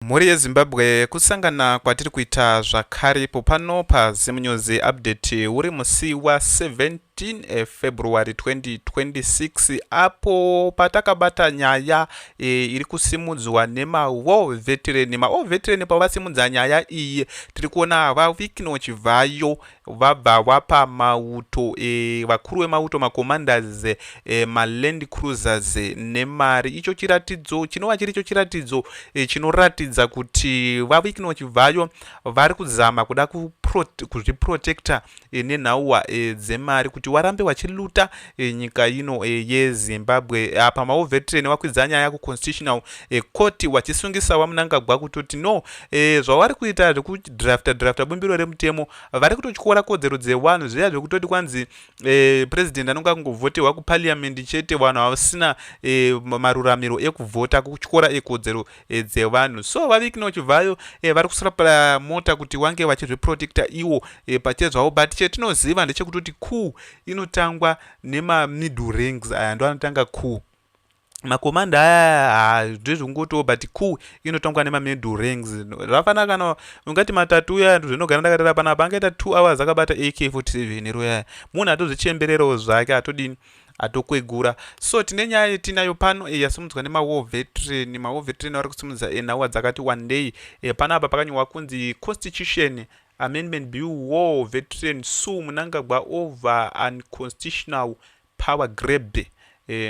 Mhuri yeZimbabwe kusangana kwatiri kuita zvakare pano paZimunyozi update uri musi wa17 February 2026 apo patakabata nyaya iri kusimudzwa nemaWar Veteran pavasimudza nyaya iyi tiri kuona vavikino chivhayo vabva vapa mauto vakuru vemauto macommanders maland cruisers nemari. Icho chiratidzo chinova chiricho chiratidzo chinoratidza kuti vavikino chivhayo vari kuzama kuda kuzviprotecta nenhauwa dzemari kuti warambe wachiluta nyika ino yeZimbabwe. Apa maWar Veteran wakwidza nyaya kuconstitutional court wachisungisa Mnangagwa kutoti no zvavari kuita zvekudrafta bumbiro remutemo vari kutotyora kodzero dzevanhu zviya zvekutoti kwanzi president anonga kungovhoterwa kuparliament chete vanhu vasina maruramiro ekuvhota kutyora kodzero dzevanhu. So vavikino chivhayo vari kusarapira mota kuti wange vachizviprotecta iwo pachezvavo, but chetinoziva ndechekutoti coup inotangwa nemamiddle ranks. Aya ndo anotanga coup. Makomanda aya ndezvongoto but coup inotangwa nemamiddle ranks. Zvafana kana ungati matatu uya zvinogara ndakatara panapa angaita 2 hours akabata AK47 roya munhu atozvichembererawo zvake atokwegura. So tine nyaya tinayo pano yasimudzwa nemaWar Veteran vari kusimudza nhauwa dzakati one day. Panapa pakanyorwa kunzi Constitution Amendment Bill War Veteran sue Mnangagwa over unconstitutional power grab.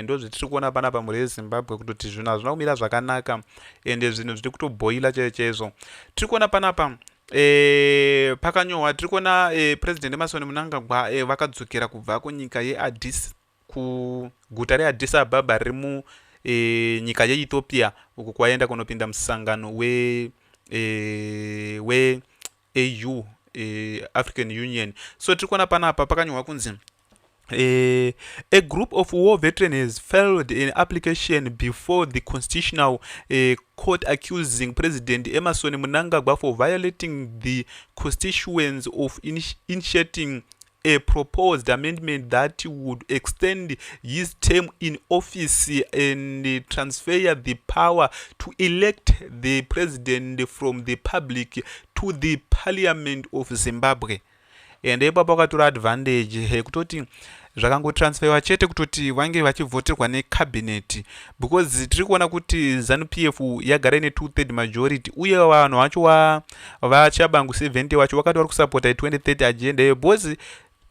Ndo zvitiri kuona panapa mhuri yeZimbabwe kutoti zvinhu hazvina kumira zvakanaka ende zvinhu zviri kutobhoila chaizvo. Tiri kuona panapa pakanyorwa, tiri kuona president Emmerson Mnangagwa vakadzokera kubva kunyika kuguta reAddis Ababa riri munyika yeEthiopia uko kwaenda kunopinda musangano we AU African Union. So tiri kuona panapa pakanyorwa kunzi a group of war veterans filed an application before the Constitutional Court accusing President Emmerson Mnangagwa for violating the constitutions of initiating a proposed amendment that would extend his term in office and transfer the power to elect the president from the public to the parliament of Zimbabwe. And ipapo akatora advantage kutoti zvakangotransferwa chete kutoti vange vachivhoterwa necabinet, because tiri kuona kuti ZANU-PF yagara ine 2/3 majority uye vanhu vacho vachabangu 70 vacho vakati vari kusapota 2030 agenda iyo, because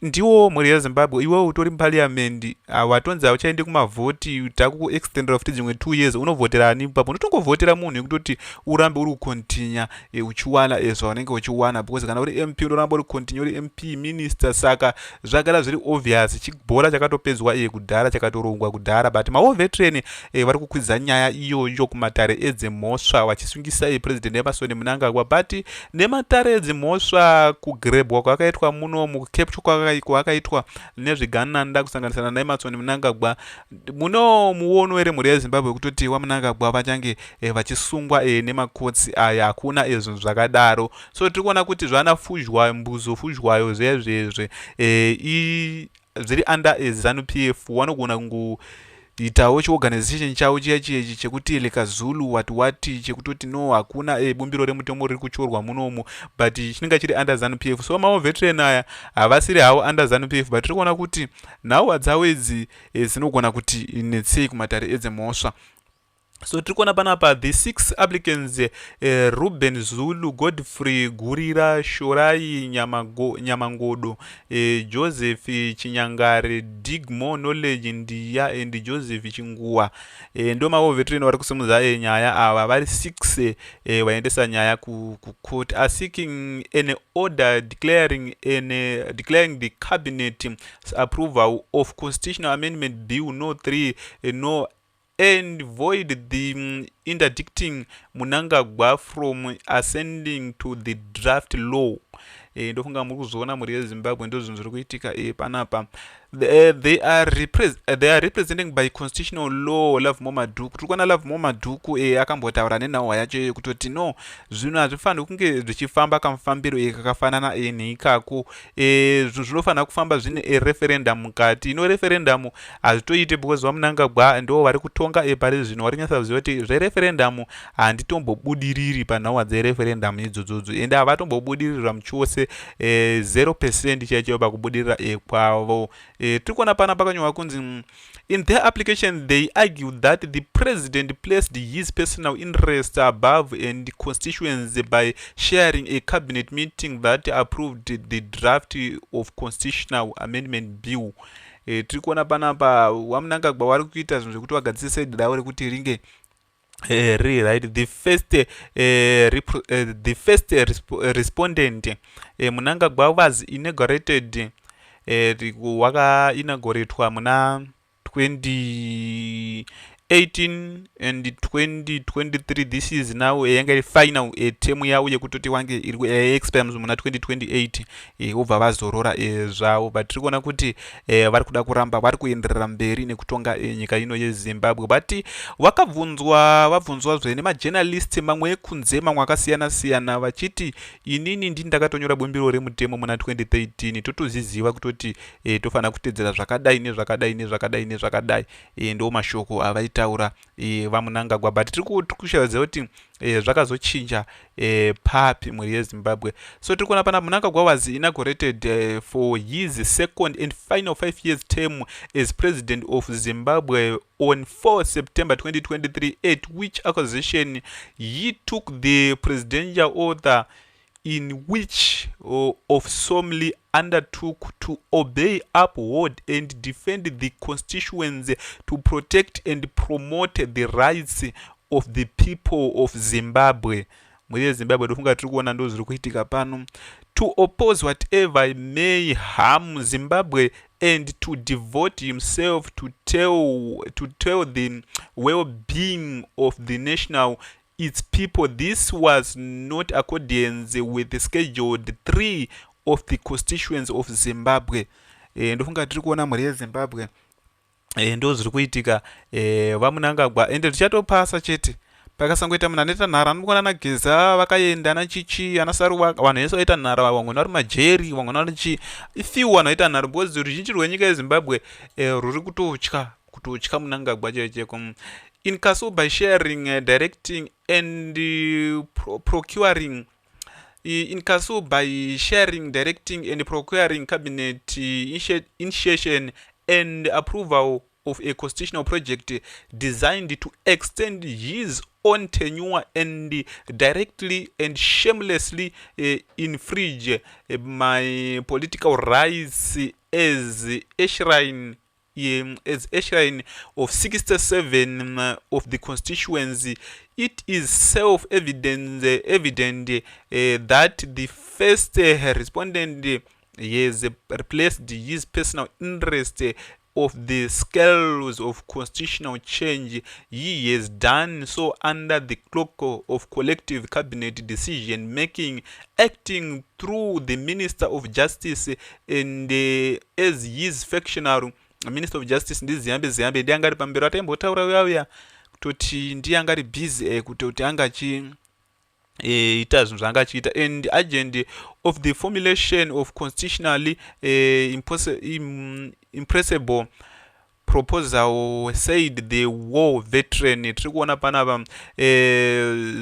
ndiwo mhuri yeZimbabwe iwewe utori muparliament watonzi hauchaende kumavhoti takuextendera futi dzimwe 2 years unovhotera ani ipapo? Unotongovhotera munhu yekutoti urambe uri kukontinya uchiwana zvaunenge uchiwana, because kana uri MP unoramba uri kontinya uri MP minister. Saka zvagara zviri obvious chibhora chakatopedzwa kudhara chakatorongwa kudhara, but maWar Veteran vari kukwidza nyaya iyoyo kumatare edzimhosva vachisungisa president Emmerson Mnangagwa, but nematare edzimhosva kugrebwa kwakaitwa muno mukecapture kwakaitwa nezvigananda kusanganisana naEmmerson Mnangagwa muno muono ere mhuri yeZimbabwe kutoti waMnangagwa vachange vachisungwa nemakotsi aya hakuna zvinhu zvakadaro. So tiri kuona kuti zvana mbuzo fuzhwayo zvezvezve zviri under ZANU-PF vanogona itawo chiorganization chavo chiya chekuti lekazulu wati chekutoti no hakuna bumbiro remutemo riri kuchorwa munomu, but chinenge chiri under ZANU-PF. So maWar Veteran aya havasiri havo under ZANU-PF, but tiri kuona kuti nhauwa dzavo idzi dzinogona kuti netsei kumatare edzimhosva. So tiri kuona panapa the 6 applicants Ruben Zulu, Godfrey Gurira, Shorai Nyamangodo, Joseph Chinyangare, Digmo Knowledge Ndia and Joseph Chinguwa. Ndo maWar Veteran vari kusimudza nyaya ava vari 6 vaendesa nyaya court are seeking an order declaring the cabinet approval of Constitutional Amendment Bill No 3 No and void the interdicting Mnangagwa from ascending to the draft law. Ndofunga muri kuzoona mhuri yeZimbabwe ndo zvinhu zviri kuitika panapa. they are representing by constitutional law Love Momaduku. Tiri kuona Love Momaduku akambotaura nenhahwa yacho kutoti no zvinhu hazvifaniri kunge zvichifamba kamufambiro kakafanana neikako. Zvinofanira kufamba zvine referendum mukati. Ino referendum hazvitoite because vaMnangagwa ndo vari kutonga pari zvino vari kunyatsa kuziva kuti zvereferendum handitombobudiriri panhahwa dzereferendum idzodzo ende havatombobudirira muchose 0% chaicho pakubudirira kwavo. Tiri kuona pana pakanyorwa kunzi in their application they argued that the president placed his personal interests above and constituency by sharing a cabinet meeting that approved the draft of constitutional amendment bill. Tiri kuona panapa vaMnangagwa vari kuita zvinhu zvekuti vagadzise saidi ravo rekuti ringe right. The first respondent Mnangagwa was inaugurated wakainauguratwa muna 2018 and 2023. This is now yanga iri final term yavo yekutoti wange iri expire muna 2028 obva vazorora zvavo, but tiri kuona kuti vari kuda kuramba vari kuenderera mberi nekutonga nyika ino yeZimbabwe. But vabvunzwa zve nemajournalist mamwe ekunze mamwe akasiyana siyana vachiti inini ndini ndakatonyora bumbiro remutemo muna 2013 totoziziva kutoti tofanira kutedzera zvakadai nezvakadai nezvakadai nezvakadai ndo mashoko avaitaura vaMnangagwa. But tiri kushaidza kuti zvakazochinja papi mhuri yeZimbabwe. So tiri kuona pana Mnangagwa was inaugurated for his second and final 5 years term as president of Zimbabwe on 4 September 2023, at which accusation he took the presidential oath in which of solemnly undertook to obey, uphold and defend the constituency, to protect and promote the rights of the people of Zimbabwe. Mhuri yeZimbabwe ndofunga tiri kuona ndo zviri kuitika pano. To oppose whatever may harm Zimbabwe and to devote himself to tell the well-being of the national its people. This was not accordance with the scheduled 3 of the constituents of Zimbabwe. Ndofunga tiri kuona mhuri yeZimbabwe ndo zviri kuitika vaMnangagwa ende tichatopasa chete pakasangoita munhu anoita nhara anomuona nageza vakaenda nachichi anasaruwa vanhu vese vaita nhara vamwe vari majeri vamwe vari chi ifiwo vanhu vaita nhara because ruzhinji rwenyika yeZimbabwe ruri kutotya Mnangagwa chaicheko. In Kasu by sharing, directing and procuring in Kasu by sharing, directing and procuring cabinet initiation and approval of a constitutional project designed to extend his own tenure and directly and shamelessly infringe my political rights as a shrine of 67 of the constituency. It is self-evident that the first respondent has replaced his personal interest of the scales of constitutional change. He has done so under the cloak of collective cabinet decision making, acting through the Minister of Justice and as his factional Minister of Justice ndiziyambe ndiye angari pamberi ataimbotaura uyauya kutoti ndiye angari busy kutoti angachi ita zvinhu zvanga achiita, and agent of the formulation of constitutionally impressible proposal, said the war veteran. Tiri kuona panapa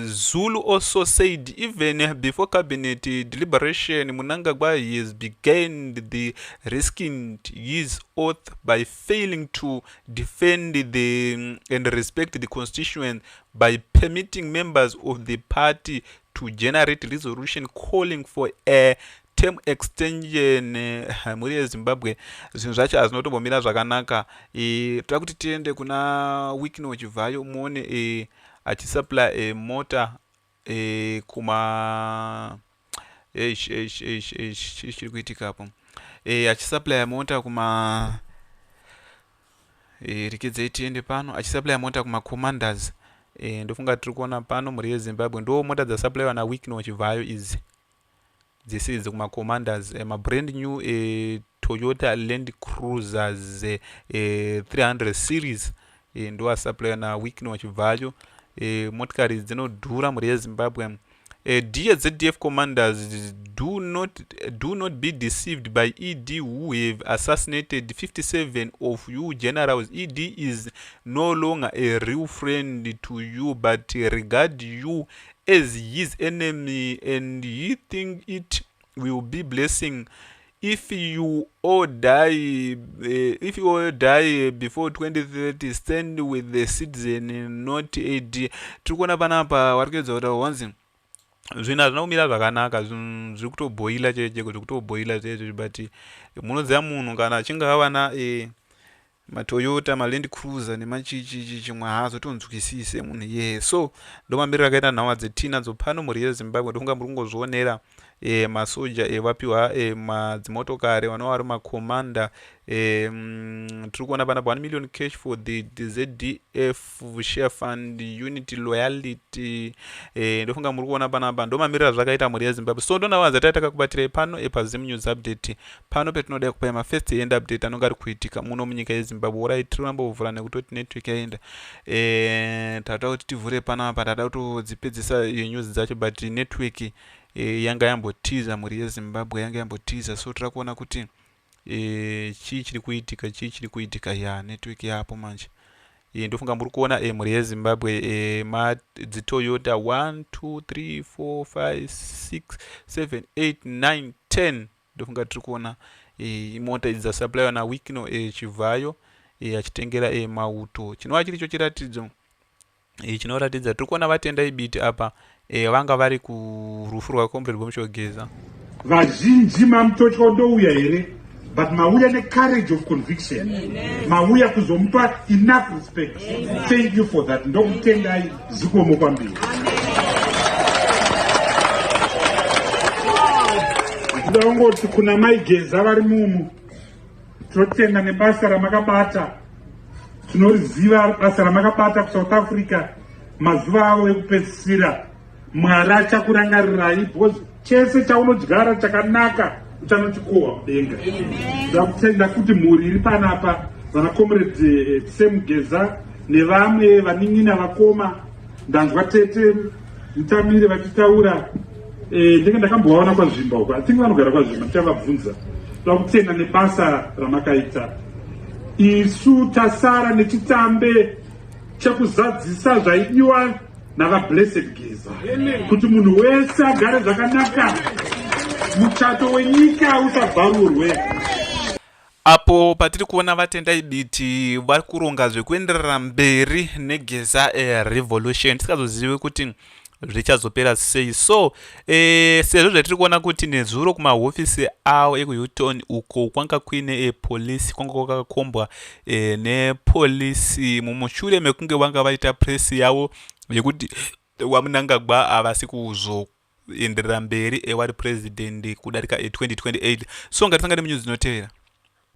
Zulu also said even before cabinet deliberation Mnangagwa has begun the risking his oath by failing to defend and respect the constitution by permitting members of the party to generate resolution calling for a term extension. Mhuri yeZimbabwe zvinhu zvacho hazvinotombomira zvakanaka. Toda kuti tiende kuna Wikino Chivhayo muone achisupply mota kuma chiri kuitika apo achisupply mota kuma rikedzei tiende pano achisupply mota kuma commanders. Ndofunga tiri kuona pano mhuri yeZimbabwe ndo mota dzasupplywa naWikino Chivhayo idzi this is kuma-commanders brand new Toyota Land Cruisers 300 series ndo asapplya na Wikino wachivalue motikari dzinodhura mhuri yeZimbabwe. Dear ZDF commanders, do not be deceived by ED who have assassinated 57 of you generals. ED is no longer a real friend to you, but regard you as his enemy, and he think it will be blessing if you all die before 2030. Stand with the citizen, not AD. Tikuona panapa warikuedza kuti wanzi zvinhu hazvina kumira zvakanaka, zvinhu zviri kutobhoila chete kuti kutobhoila chete, but munoziva munhu kana achinge ava na matoyota maland cruiser nemachichi chimwe haazotonzwisise munhu so ndo mamiriro akaita nhava dzetinadzo pano mhuri yeZimbabwe. ndokunga muri kungozvionera masoja vapiwa madzimotokari vanova vari makomanda. Tiri kuona panapa 1 million cash for the ZDF share fund unity loyalty. Ndofunga muri kuona panapa ndo mamiriro azvakaita mhuri yeZimbabwe. So ndonava dzatai takakubatirai pano paZim News Update, pano petinoda kupai mafirst hand update anonga ari kuitika muno munyika yeZimbabwe. Orai tiri kurambovhura nekutoti network yaenda tatoda kuti tivhure panapa, tatoda kutodzipedzisa news dzacho, but network yanga yambotiza mhuri yeZimbabwe, yanga yambotiza. So tiri kuona kuti chii chiri kuitika ya network yapo manje. Ndofunga muri kuona mhuri yeZimbabwe dzitoyota 1 2 3 4 5 6 7 8 9 10. Ndofunga tiri kuona mota idzi dzasapplyiwa naWikino Chivayo achitengera mauto. Chinova chiricho chiratidzo chinoratidza tiri kuona vatendai biti apa vanga vari kurufu rwakomrade Mushogeza. Vazhinji mamutotya ndouya here, but mauya necourage of conviction. Mauya kuzomupa enough respect. Thank you for that. Ndokutendai, zikomo kwambiri. Ndongoti kuna maigeza vari mumu, tinotenda nebasa ramakabata, tinoriziva basa ramakabata kuSouth Africa mazuva avo ekupedzisira. Mwari achakurangarirai, because chese chaunodyara chakanaka uchanochikohwa mudenga. Ndakutenda kuti mhuri iri panapa, vana comrade Semugeza nevamwe vanin'ina vakoma, ndanzwa tete mutamiri vachitaura. Ndenge ndakambovaona kwazvimba uko, atingi vanogara kwazvimba, ndichavabvunza. Ndakutenda nebasa ramakaita. Isu tasara nechitambe chekuzadzisa zvaidiwa navablessed Geza, kuti munhu wese agare zvakanaka, muchato wenyika usabvarurwe. Apo patiri kuona vatendai biti vari kuronga zvekuenderera mberi neGeza revolution, tisikazozivi kuti zvichazopera sei. So sezvo zvatiri kuona kuti nezuro kumahofisi avo ekuHilton uko kwanga kuine polisi, kwanga kwakakombwa nepolisi mumushure mekunge vanga vaita presi yavo yekuti waMnangagwa havasi kuzoenderera mberi ewari president kudarika 2028. So ngatisangane munews dzinotevera.